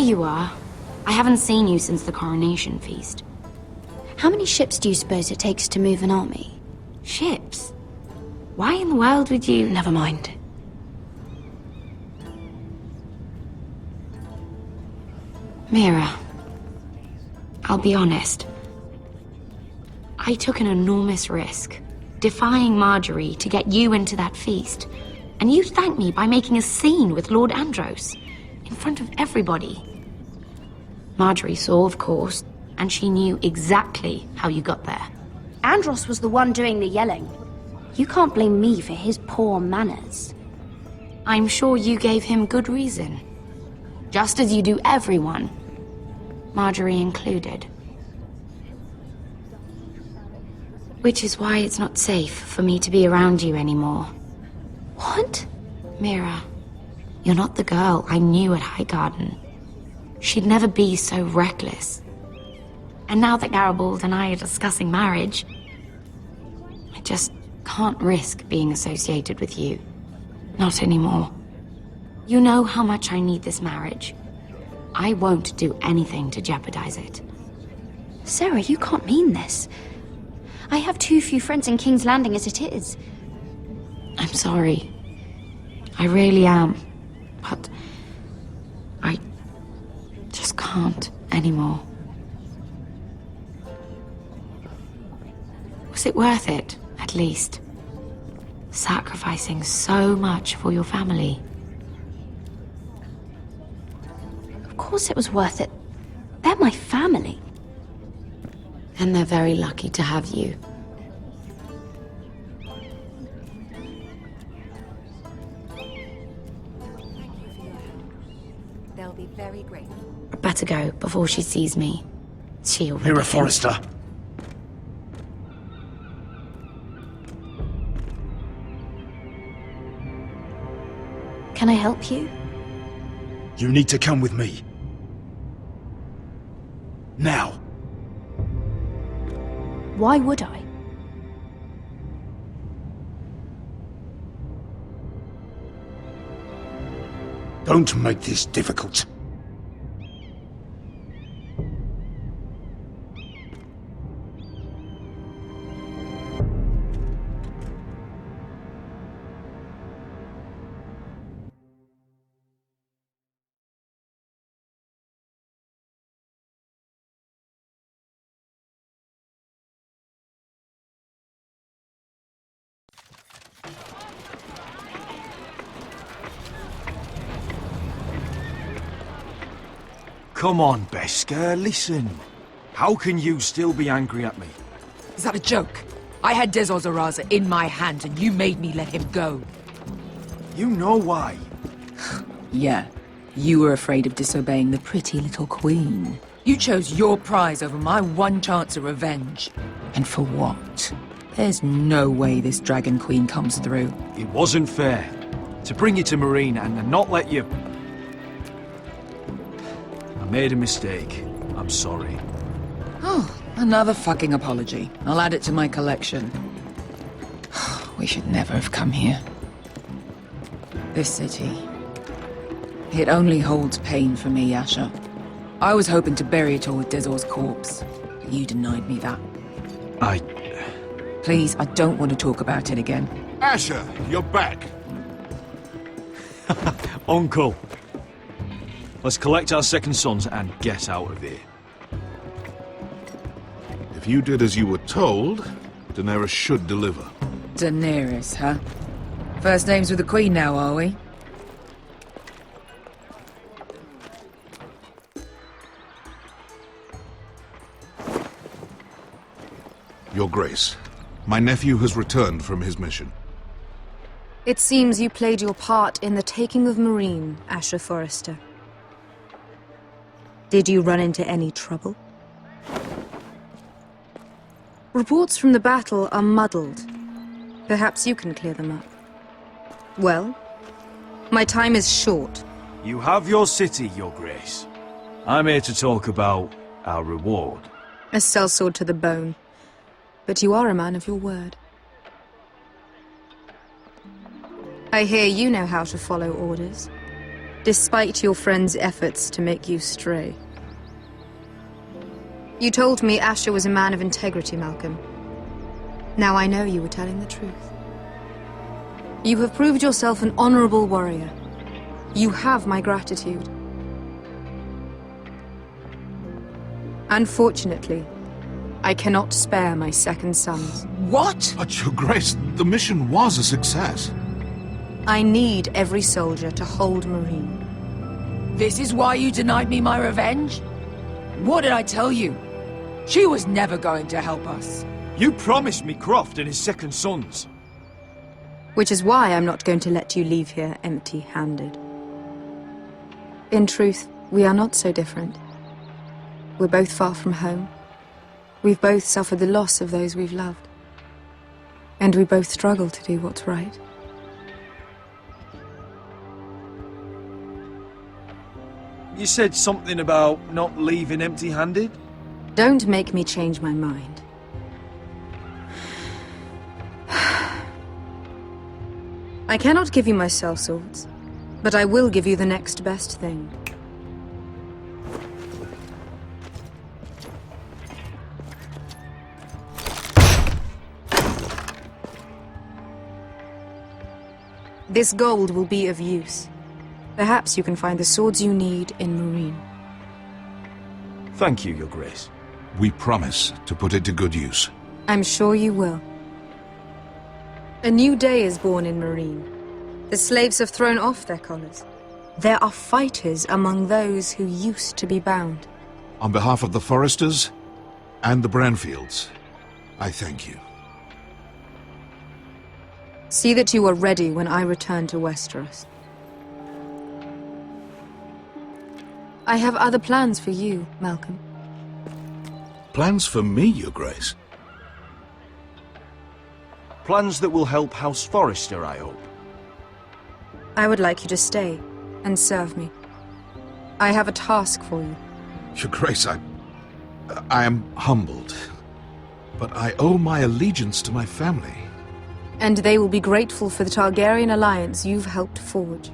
you are. I haven't seen you since the coronation feast. How many ships do you suppose it takes to move an army? Ships? Why in the world would you... Never mind. Mira, I'll be honest. I took an enormous risk, defying Marjorie to get you into that feast. And you thanked me by making a scene with Lord Andros, in front of everybody. Marjorie saw, of course, and she knew exactly how you got there. Andros was the one doing the yelling. You can't blame me for his poor manners. I'm sure you gave him good reason. Just as you do everyone, Marjorie included. Which is why it's not safe for me to be around you anymore. What? Mira, you're not the girl I knew at Highgarden. She'd never be so reckless. And now that Garibald and I are discussing marriage, I just can't risk being associated with you. Not anymore. You know how much I need this marriage. I won't do anything to jeopardize it. Sarah, you can't mean this. I have too few friends in King's Landing as it is. I'm sorry. I really am. But I just can't anymore. Was it worth it, at least? Sacrificing so much for your family. Of course it was worth it. They're my family. And they're very lucky to have you. They'll be very grateful. I'd better go before she sees me. She'll... Mira Forrester. Can I help you? You need to come with me. Now. Why would I? Don't make this difficult. Come on, Beskar, listen. How can you still be angry at me? Is that a joke? I had Des Ozaraza in my hand and you made me let him go. You know why. Yeah, you were afraid of disobeying the pretty little queen. You chose your prize over my one chance of revenge. And for what? There's no way this Dragon Queen comes through. It wasn't fair. To bring you to Marine and not let you... I made a mistake. I'm sorry. Oh, another fucking apology. I'll add it to my collection. We should never have come here. This city... it only holds pain for me, Asher. I was hoping to bury it all with Dezor's corpse, but you denied me that. Please, I don't want to talk about it again. Asher, you're back. Uncle. Let's collect our second sons and get out of here. If you did as you were told, Daenerys should deliver. Daenerys, huh? First names with the Queen now, are we? Your Grace, my nephew has returned from his mission. It seems you played your part in the taking of Marine, Asher Forrester. Did you run into any trouble? Reports from the battle are muddled. Perhaps you can clear them up. Well, my time is short. You have your city, Your Grace. I'm here to talk about our reward. A sellsword to the bone. But you are a man of your word. I hear you know how to follow orders. despite your friend's efforts to make you stray. You told me Asher was a man of integrity, Malcolm. Now I know you were telling the truth. You have proved yourself an honorable warrior. You have my gratitude. Unfortunately, I cannot spare my second sons. What? But, Your Grace, the mission was a success. I need every soldier to hold Marine. This is why you denied me my revenge? What did I tell you? She was never going to help us. You promised me Croft and his second sons. Which is why I'm not going to let you leave here empty-handed. In truth, we are not so different. We're both far from home. We've both suffered the loss of those we've loved. And we both struggle to do what's right. You said something about not leaving empty-handed? Don't make me change my mind. I cannot give you my sellswords, but I will give you the next best thing. This gold will be of use. Perhaps you can find the swords you need in Marine. Thank you, Your Grace. We promise to put it to good use. I'm sure you will. A new day is born in Marine. The slaves have thrown off their collars. There are fighters among those who used to be bound. On behalf of the Foresters and the Branfields, I thank you. See that you are ready when I return to Westeros. I have other plans for you, Malcolm. Plans for me, Your Grace? Plans that will help House Forrester, I hope. I would like you to stay and serve me. I have a task for you. Your Grace, I am humbled. But I owe my allegiance to my family. And they will be grateful for the Targaryen alliance you've helped forge.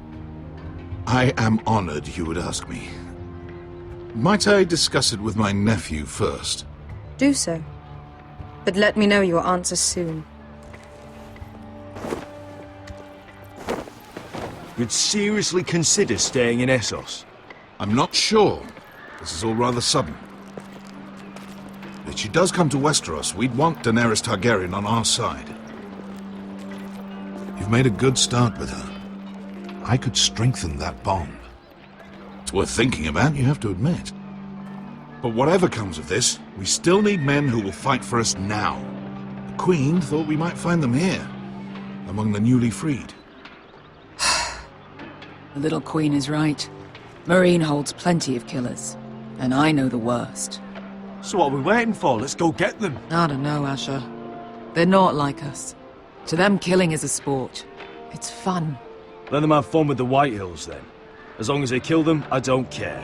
I am honored you would ask me. Might I discuss it with my nephew first? Do so. But let me know your answer soon. You'd seriously consider staying in Essos? I'm not sure. This is all rather sudden. If she does come to Westeros, we'd want Daenerys Targaryen on our side. You've made a good start with her. I could strengthen that bond. It's worth thinking about, you have to admit. But whatever comes of this, we still need men who will fight for us now. The Queen thought we might find them here, among the newly freed. The little queen is right. Marine holds plenty of killers, and I know the worst. So what are we waiting for? Let's go get them. I don't know, Asher. They're not like us. To them, killing is a sport. It's fun. Let them have fun with the Whitehills, then. As long as they kill them, I don't care.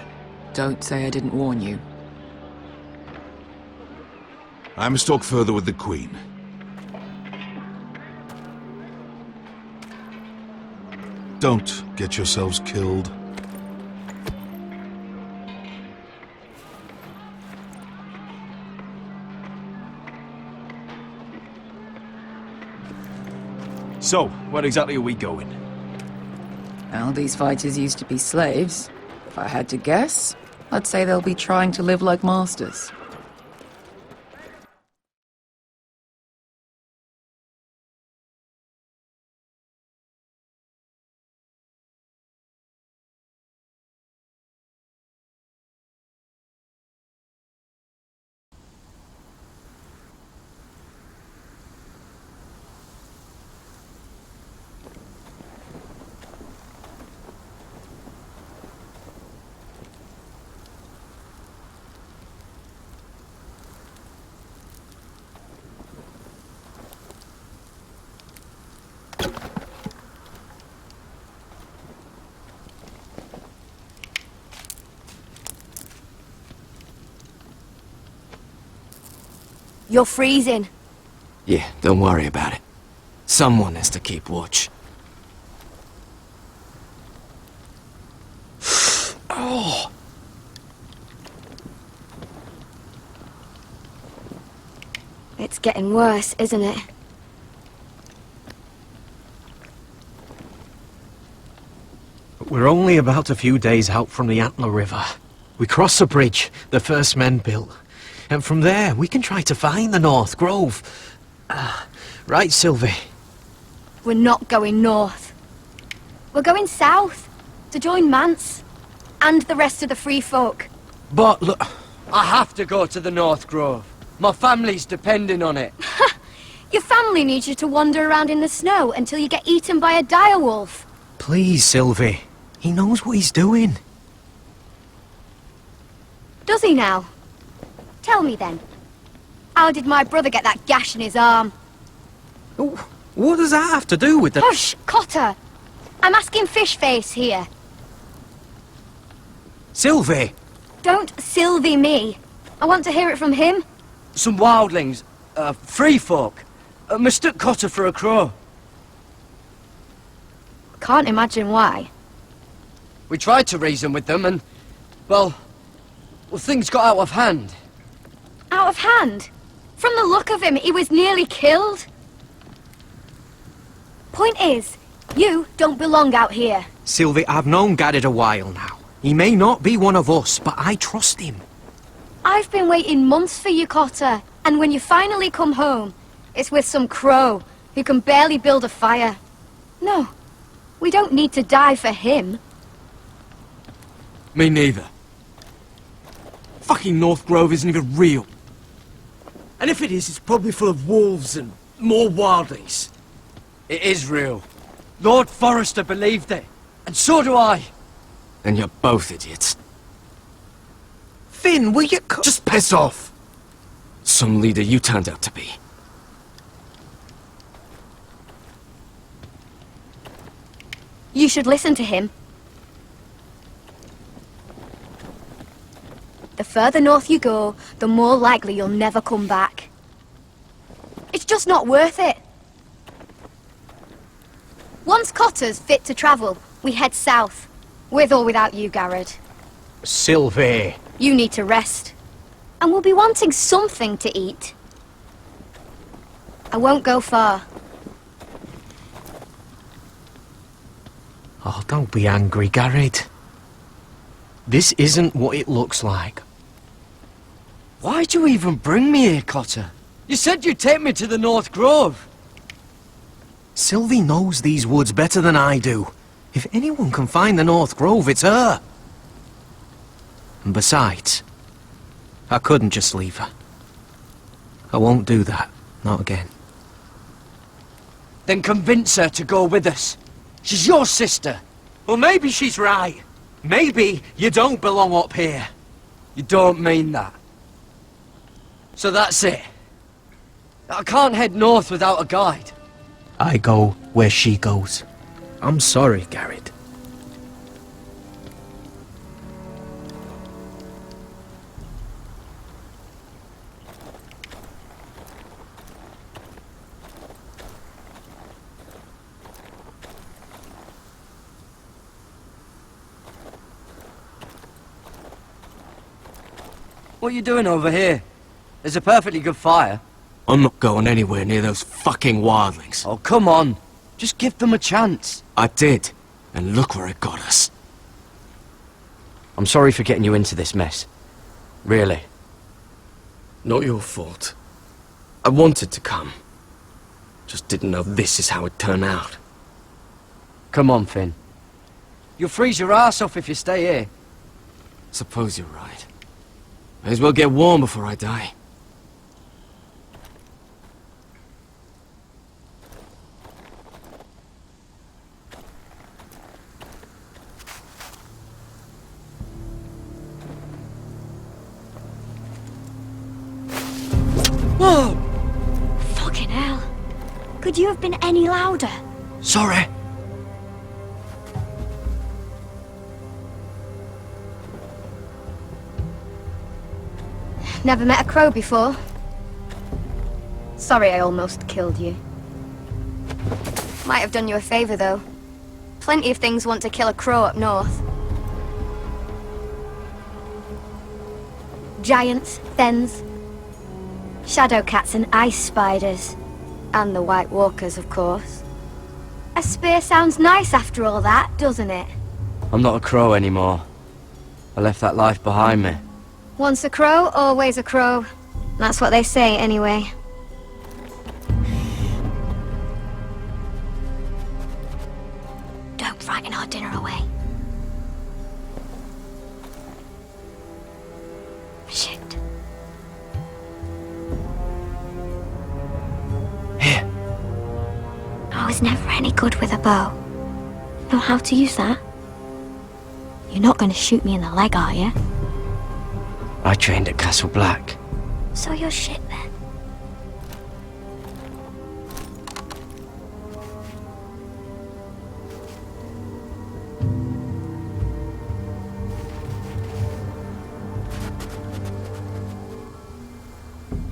Don't say I didn't warn you. I must talk further with the Queen. Don't get yourselves killed. So, where exactly are we going? Well, these fighters used to be slaves. If I had to guess, I'd say they'll be trying to live like masters. You're freezing. Yeah, don't worry about it. Someone has to keep watch. Oh! It's getting worse, isn't it? We're only about a few days out from the Antler River. We cross a bridge the first men built. And from there, we can try to find the North Grove. Right, Sylvie? We're not going north. We're going south, to join Mance, and the rest of the free folk. But look, I have to go to the North Grove. My family's depending on it. Your family needs you to wander around in the snow until you get eaten by a direwolf. Please, Sylvie. He knows what he's doing. Does he now? Tell me then. How did my brother get that gash in his arm? What does that have to do with the... Hush, Cotter! I'm asking Fishface here. Sylvie! Don't Sylvie me. I want to hear it from him. Some wildlings, free folk, mistook Cotter for a crow. Can't imagine why. We tried to reason with them and, well, things got out of hand. Out of hand? From the look of him, he was nearly killed. Point is, you don't belong out here. Sylvie, I've known Garrett a while now. He may not be one of us, but I trust him. I've been waiting months for you, Cotter. And when you finally come home, it's with some crow who can barely build a fire. No, we don't need to die for him. Me neither. Fucking North Grove isn't even real. And if it is, it's probably full of wolves and more wildlings. It is real. Lord Forrester believed it. And so do I. And you're both idiots. Finn, will you Just piss off! Some leader you turned out to be. You should listen to him. The further north you go, the more likely you'll never come back. It's just not worth it. Once Cotter's fit to travel, we head south. With or without you, Garrett. Sylvie. You need to rest. And we'll be wanting something to eat. I won't go far. Oh, don't be angry, Garrett. This isn't what it looks like. Why'd you even bring me here, Cotter? You said you'd take me to the North Grove. Sylvie knows these woods better than I do. If anyone can find the North Grove, it's her. And besides, I couldn't just leave her. I won't do that. Not again. Then convince her to go with us. She's your sister. Well, maybe she's right. Maybe you don't belong up here. You don't mean that. So that's it. I can't head north without a guide. I go where she goes. I'm sorry, Garrett. What are you doing over here? There's a perfectly good fire. I'm not going anywhere near those fucking wildlings. Oh, come on. Just give them a chance. I did, and look where it got us. I'm sorry for getting you into this mess. Really. Not your fault. I wanted to come. Just didn't know this is how it'd turn out. Come on, Finn. You'll freeze your ass off if you stay here. Suppose you're right. May as well get warm before I die. Whoa! Fucking hell. Could you have been any louder? Sorry. Never met a crow before. Sorry I almost killed you. Might have done you a favor, though. Plenty of things want to kill a crow up north. giants, thens, shadow cats and ice spiders. And the White Walkers, of course. A spear sounds nice after all that, doesn't it? I'm not a crow anymore. I left that life behind me. Once a crow, always a crow. That's what they say, anyway. Don't frighten our dinner away. Shit. Here. I was never any good with a bow. Know how to use that? You're not going to shoot me in the leg, are you? I trained at Castle Black. So you're shit then.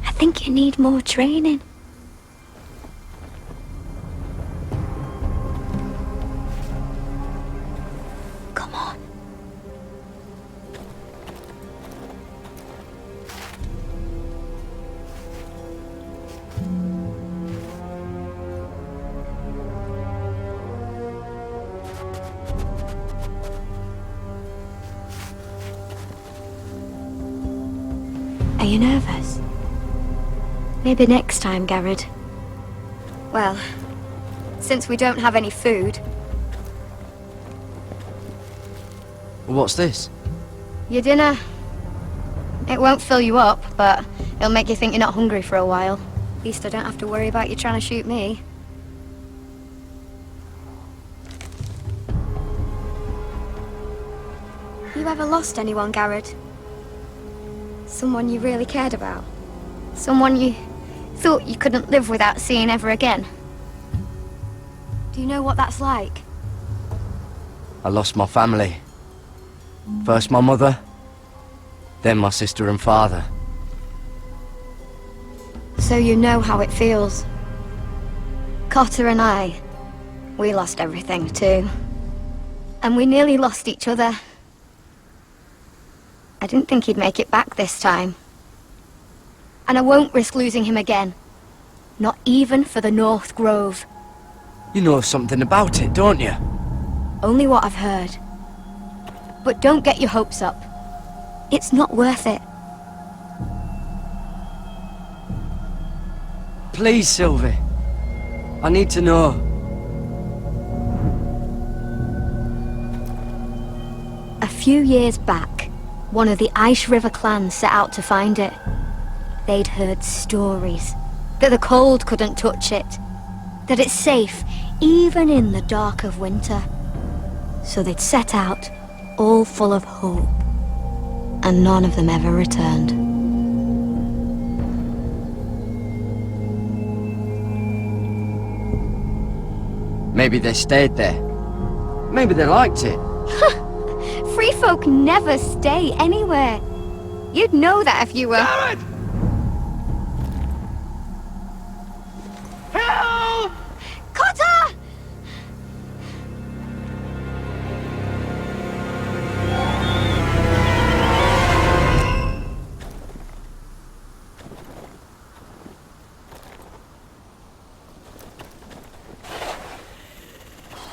I think you need more training. Come on. Are you nervous? Maybe next time, Garrett. Well, since we don't have any food... What's this? Your dinner. It won't fill you up, but it'll make you think you're not hungry for a while. At least I don't have to worry about you trying to shoot me. You ever lost anyone, Garrett? Someone you really cared about? Someone you thought you couldn't live without seeing ever again? Do you know what that's like? I lost my family. First my mother, then my sister and father. So you know how it feels. Cotter and I, we lost everything too. And we nearly lost each other. I didn't think he'd make it back this time. And I won't risk losing him again. Not even for the North Grove. You know something about it, don't you? Only what I've heard. But don't get your hopes up. It's not worth it. Please, Sylvie. I need to know. A few years back, one of the Ice River clans set out to find it. They'd heard stories that the cold couldn't touch it, that it's safe even in the dark of winter. So they'd set out, all full of hope, and none of them ever returned. Maybe they stayed there. Maybe they liked it. Free folk never stay anywhere. You'd know that if you were... Garrett! Help! Cotter!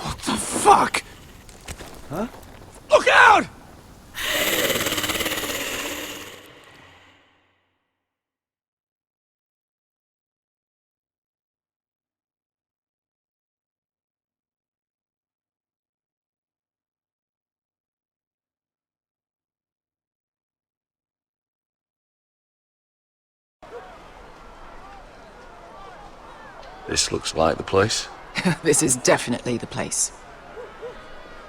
What the fuck? Huh? Look out! This looks like the place. This is definitely the place.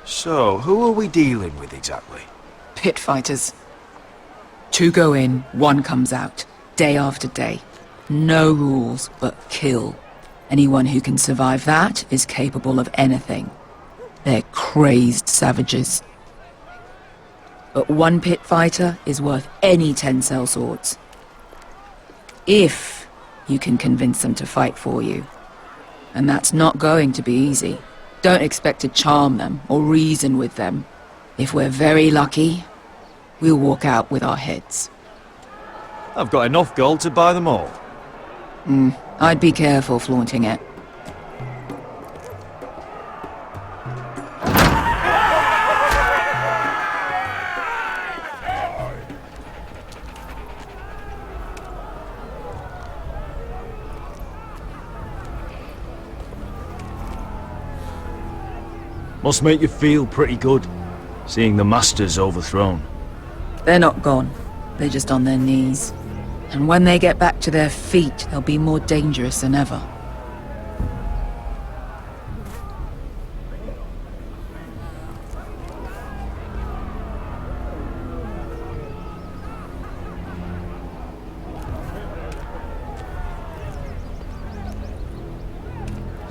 So, who are we dealing with exactly? Pit fighters. 2 go in, 1 comes out, day after day. No rules, but kill. Anyone who can survive that is capable of anything. They're crazed savages. But 1 pit fighter is worth any 10 sellswords. If you can convince them to fight for you. And that's not going to be easy. Don't expect to charm them or reason with them. If we're very lucky, we'll walk out with our heads. I've got enough gold to buy them all. I'd be careful flaunting it. Must make you feel pretty good, seeing the Masters overthrown. They're not gone. They're just on their knees. And when they get back to their feet, they'll be more dangerous than ever.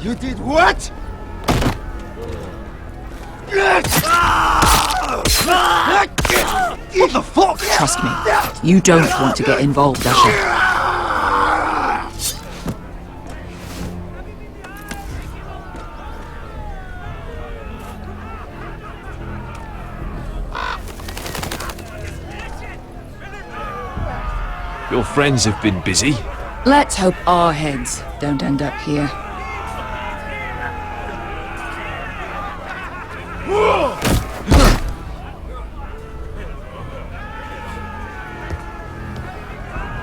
You did what? What the fuck? Trust me, you don't want to get involved, Asher. Your friends have been busy. Let's hope our heads don't end up here.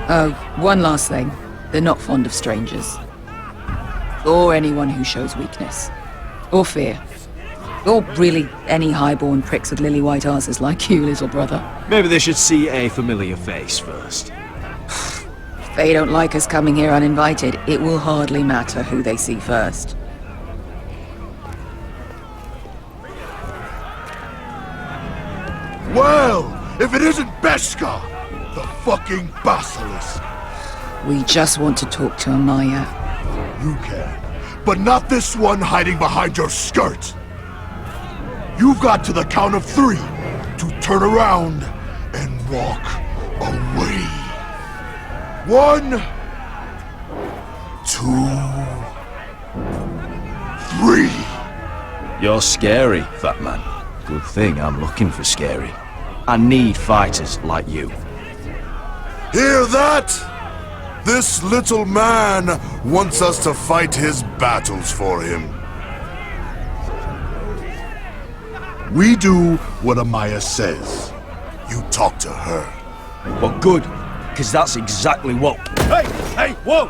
Oh, one last thing. They're not fond of strangers. Or anyone who shows weakness. Or fear. Or really any highborn pricks with lily-white asses like you, little brother. Maybe they should see a familiar face first. If they don't like us coming here uninvited, it will hardly matter who they see first. Well, if it isn't Beskar, the fucking basilisk. We just want to talk to Amaya. You can, but not this one hiding behind your skirt. You've got to the count of 3 to turn around and walk away. 1, 2, 3. You're scary, fat man. Good thing I'm looking for scary. I need fighters like you. Hear that? This little man wants us to fight his battles for him. We do what Amaya says. You talk to her. Well, good, because that's exactly what... Hey! Whoa!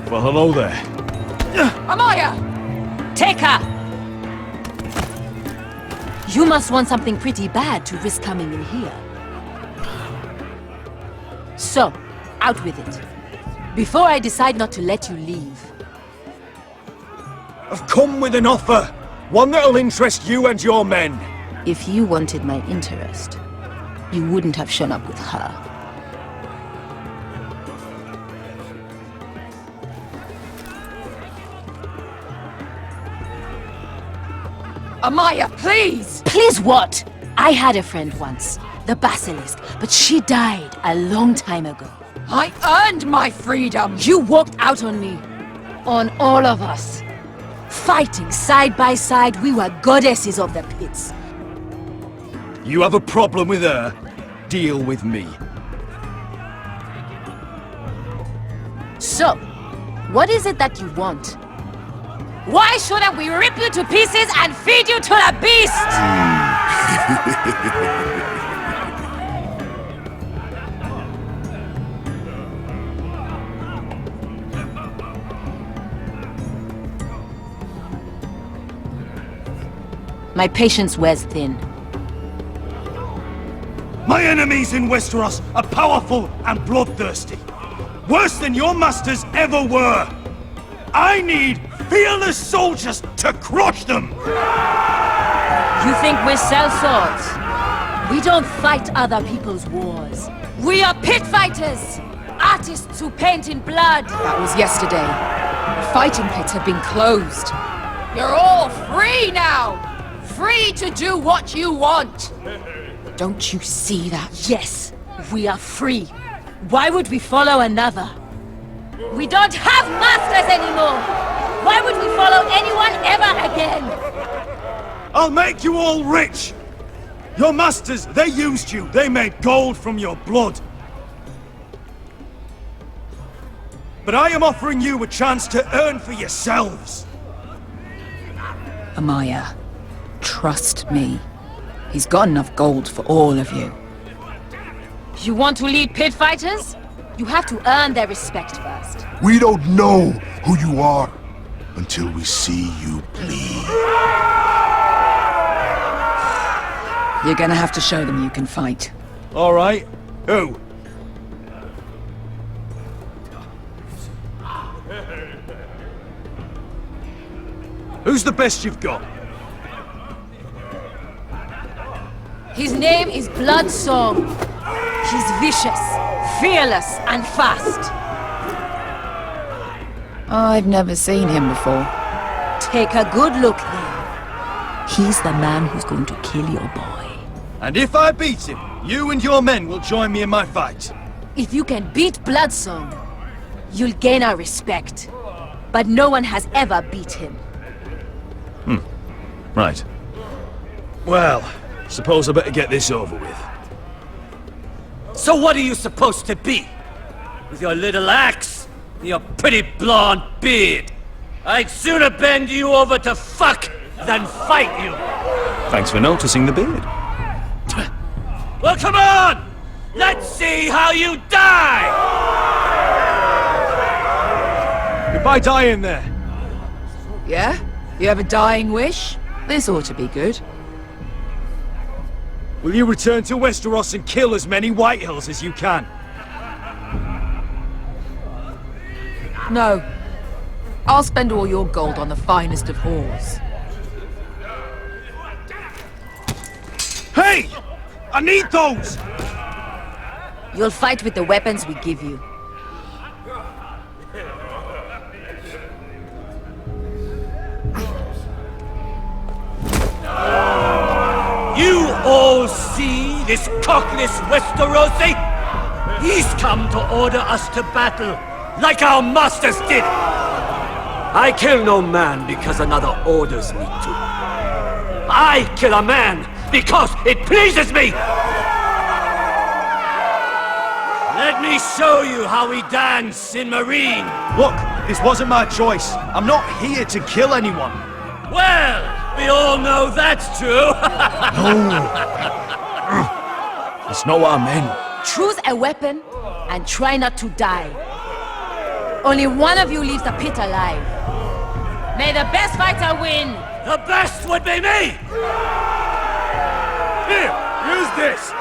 Well, hello there. Amaya! Take her! You must want something pretty bad to risk coming in here. So, out with it. Before I decide not to let you leave. I've come with an offer. One that'll interest you and your men. If you wanted my interest, you wouldn't have shown up with her. Amaya, please! Please what? I had a friend once, the Basilisk, but she died a long time ago. I earned my freedom! You walked out on me. On all of us. Fighting side by side, we were goddesses of the pits. You have a problem with her? Deal with me. So, what is it that you want? Why shouldn't we rip you to pieces and feed you to the beast? My patience wears thin. My enemies in Westeros are powerful and bloodthirsty. Worse than your masters ever were. I need fearless soldiers to crush them! You think we sell swords? We don't fight other people's wars. We are pit fighters! Artists who paint in blood! That was yesterday. The fighting pits have been closed. You're all free now! Free to do what you want! Don't you see that? Yes, we are free. Why would we follow another? We don't have masters anymore! Why would we follow anyone ever again? I'll make you all rich! Your masters, they used you. They made gold from your blood. But I am offering you a chance to earn for yourselves. Amaya, trust me. He's got enough gold for all of you. You want to lead pit fighters? You have to earn their respect first. We don't know who you are until we see you bleed. You're gonna have to show them you can fight. All right. Who? Who's the best you've got? His name is Bloodsong. He's vicious, fearless, and fast. I've never seen him before. Take a good look then. He's the man who's going to kill your boy. And if I beat him, you and your men will join me in my fight. If you can beat Bloodsong, you'll gain our respect. But no one has ever beat him. Right. Well, suppose I better get this over with. So what are you supposed to be? With your little axe and your pretty blonde beard? I'd sooner bend you over to fuck than fight you. Thanks for noticing the beard. Well, come on! Let's see how you die! Goodbye dying there. Yeah? You have a dying wish? This ought to be good. Will you return to Westeros and kill as many Whitehills as you can? No. I'll spend all your gold on the finest of whores. Hey! I need those! You'll fight with the weapons we give you. You all see this cockless Westerosi? He's come to order us to battle, like our masters did! I kill no man because another orders me to. I kill a man because it pleases me! Let me show you how we dance in Marine! Look, this wasn't my choice. I'm not here to kill anyone. Well, we all know that's true! It's not what I meant. Choose a weapon and try not to die. Only one of you leaves the pit alive. May the best fighter win! The best would be me! Here, use this!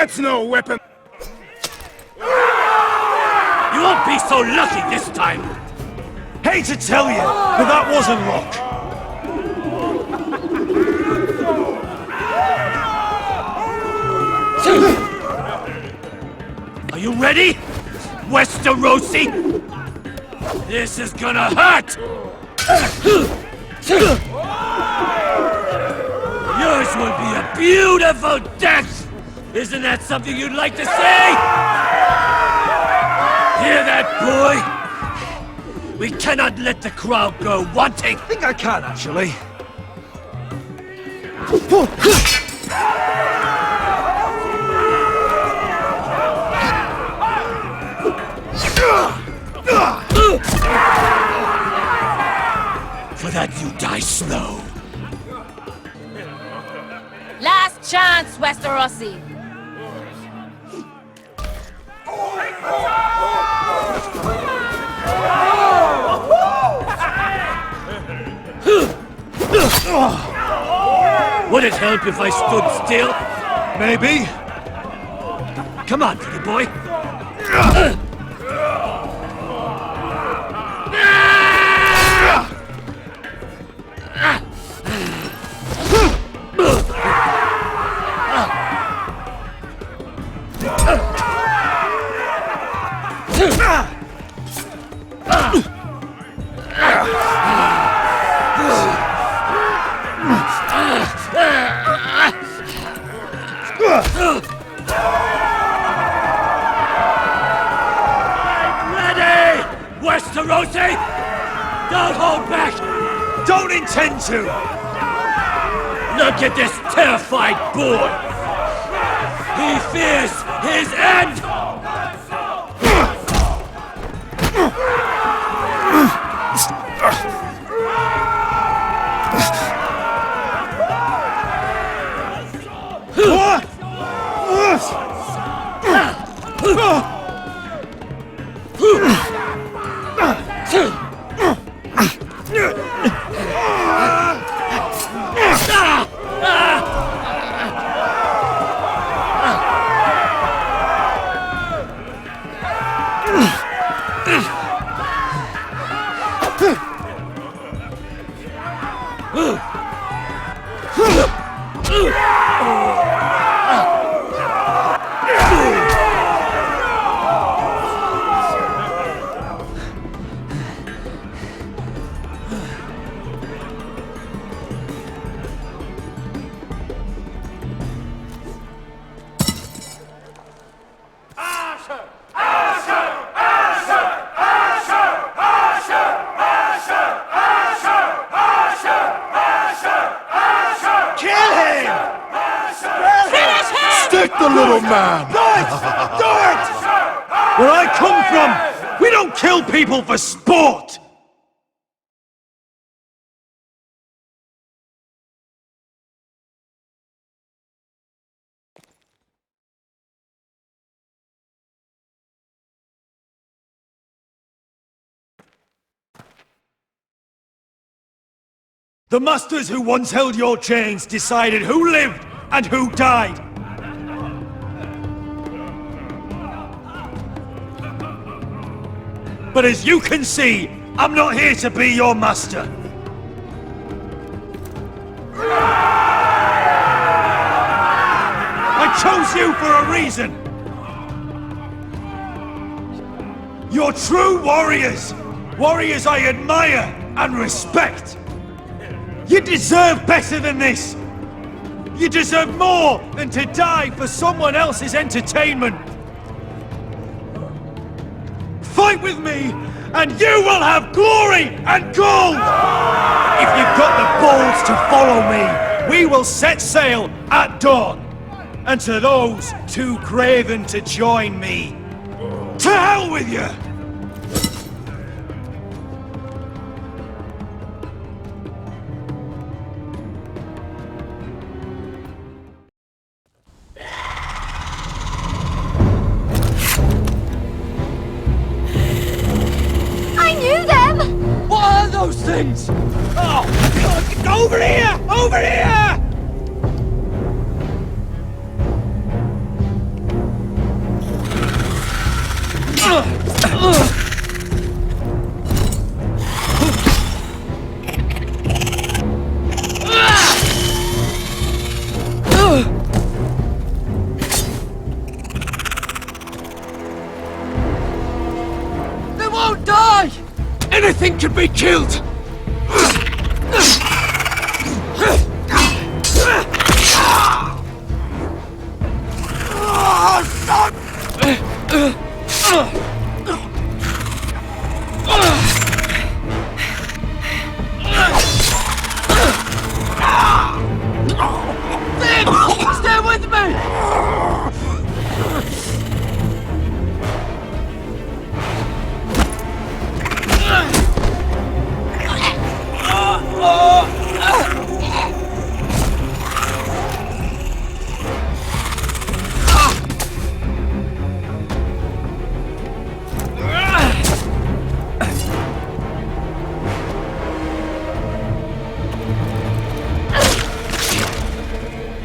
That's no weapon! You won't be so lucky this time! Hate to tell you, but that wasn't luck. Are you ready, Westerosi? This is gonna hurt! Yours will be a beautiful death! Isn't that something you'd like to say? Hear that, boy? We cannot let the crowd go wanting! I think I can, actually. For that you die slow. Last chance, Westerosi. Would it help if I stood still? Maybe. Come on, pretty boy. Ready, Westerosi! Don't hold back! Don't intend to! Look at this terrified boy! He fears his end! Stick the little man! Do it! Do it! Where I come from, we don't kill people for sport! The masters who once held your chains decided who lived and who died. But as you can see, I'm not here to be your master. I chose you for a reason. You're true warriors. Warriors I admire and respect. You deserve better than this. You deserve more than to die for someone else's entertainment. Fight with me, and you will have glory and gold! If you've got the balls to follow me, we will set sail at dawn. And to those too craven to join me, to hell with you! Those things! Oh, God, over here! Over here! They won't die! Anything can be killed! Stay with me!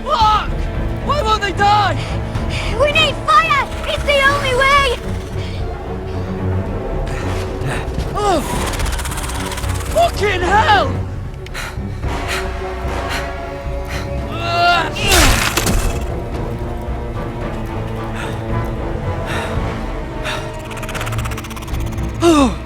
Fuck! Why won't they die? We need fire! It's the only way! Oh! Fucking hell! Oh!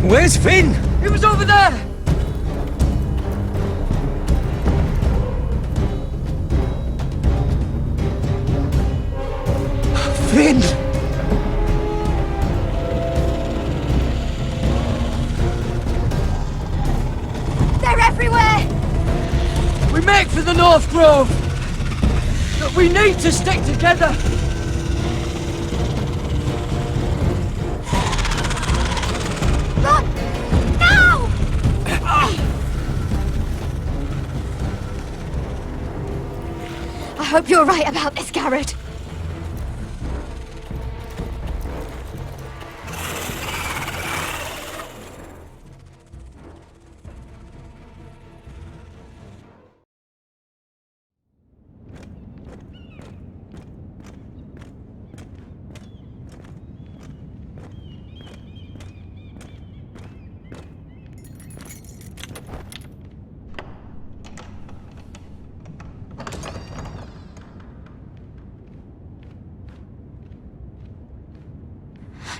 Where's Finn? He was over there! Finn! They're everywhere! We make for the North Grove! But we need to stick together! Look! Now! I hope you're right about this, Garrett.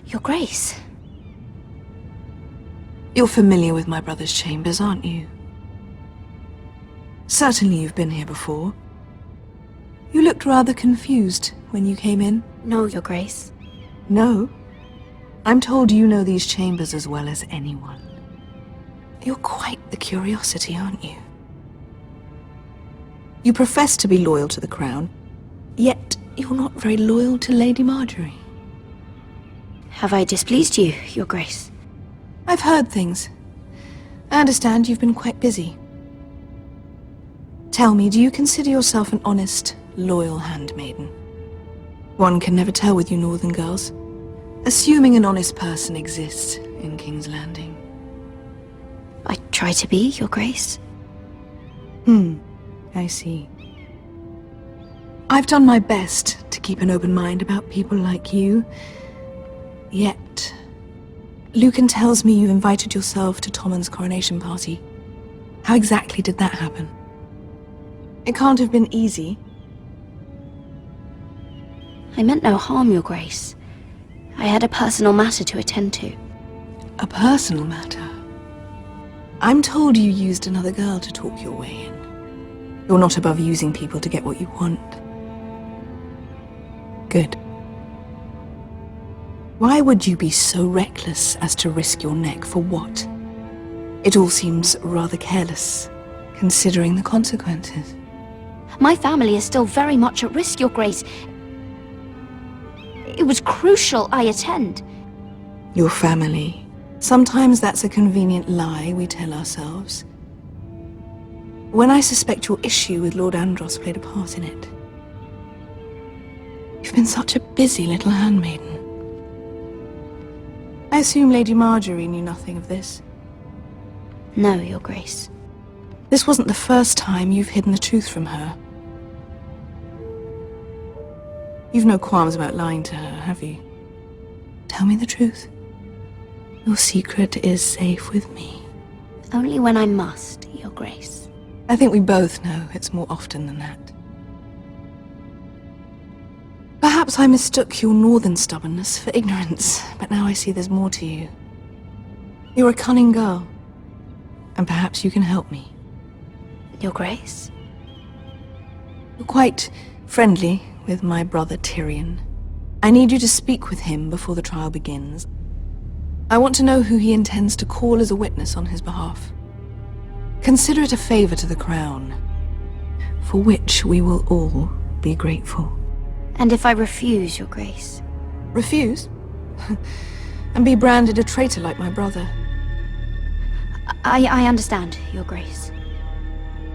Your Grace. You're familiar with my brother's chambers, aren't you? Certainly you've been here before. You looked rather confused when you came in. No, Your Grace. No? I'm told you know these chambers as well as anyone. You're quite the curiosity, aren't you? You profess to be loyal to the crown, yet you're not very loyal to Lady Marjorie. Have I displeased you, Your Grace? I've heard things. I understand you've been quite busy. Tell me, do you consider yourself an honest, loyal handmaiden? One can never tell with you northern girls. Assuming an honest person exists in King's Landing. I try to be, Your Grace. I see. I've done my best to keep an open mind about people like you. Yet, Lucan tells me you invited yourself to Tommen's coronation party. How exactly did that happen? It can't have been easy. I meant no harm, Your Grace. I had a personal matter to attend to. A personal matter? I'm told you used another girl to talk your way in. You're not above using people to get what you want. Good. Why would you be so reckless as to risk your neck for what? It all seems rather careless, considering the consequences. My family is still very much at risk, Your Grace. It was crucial I attend. Your family Sometimes that's a convenient lie we tell ourselves. When I suspect your issue with Lord Andros played a part in it. You've been such a busy little handmaiden. I assume Lady Marjorie knew nothing of this. No, Your Grace. This wasn't the first time you've hidden the truth from her. You've no qualms about lying to her, have you? Tell me the truth. Your secret is safe with me. Only when I must, Your Grace. I think we both know it's more often than that. Perhaps I mistook your northern stubbornness for ignorance, but now I see there's more to you. You're a cunning girl, and perhaps you can help me. Your Grace? You're quite friendly with my brother Tyrion. I need you to speak with him before the trial begins. I want to know who he intends to call as a witness on his behalf. Consider it a favor to the crown, for which we will all be grateful. And if I refuse, Your Grace? Refuse? And be branded a traitor like my brother? I understand, Your Grace.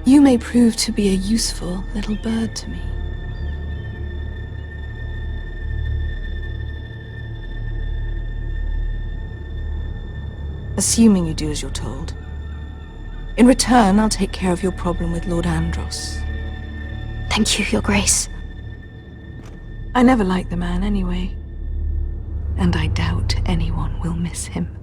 You may prove to be a useful little bird to me. Assuming you do as you're told. In return, I'll take care of your problem with Lord Andros. Thank you, Your Grace. I never liked the man anyway. And I doubt anyone will miss him.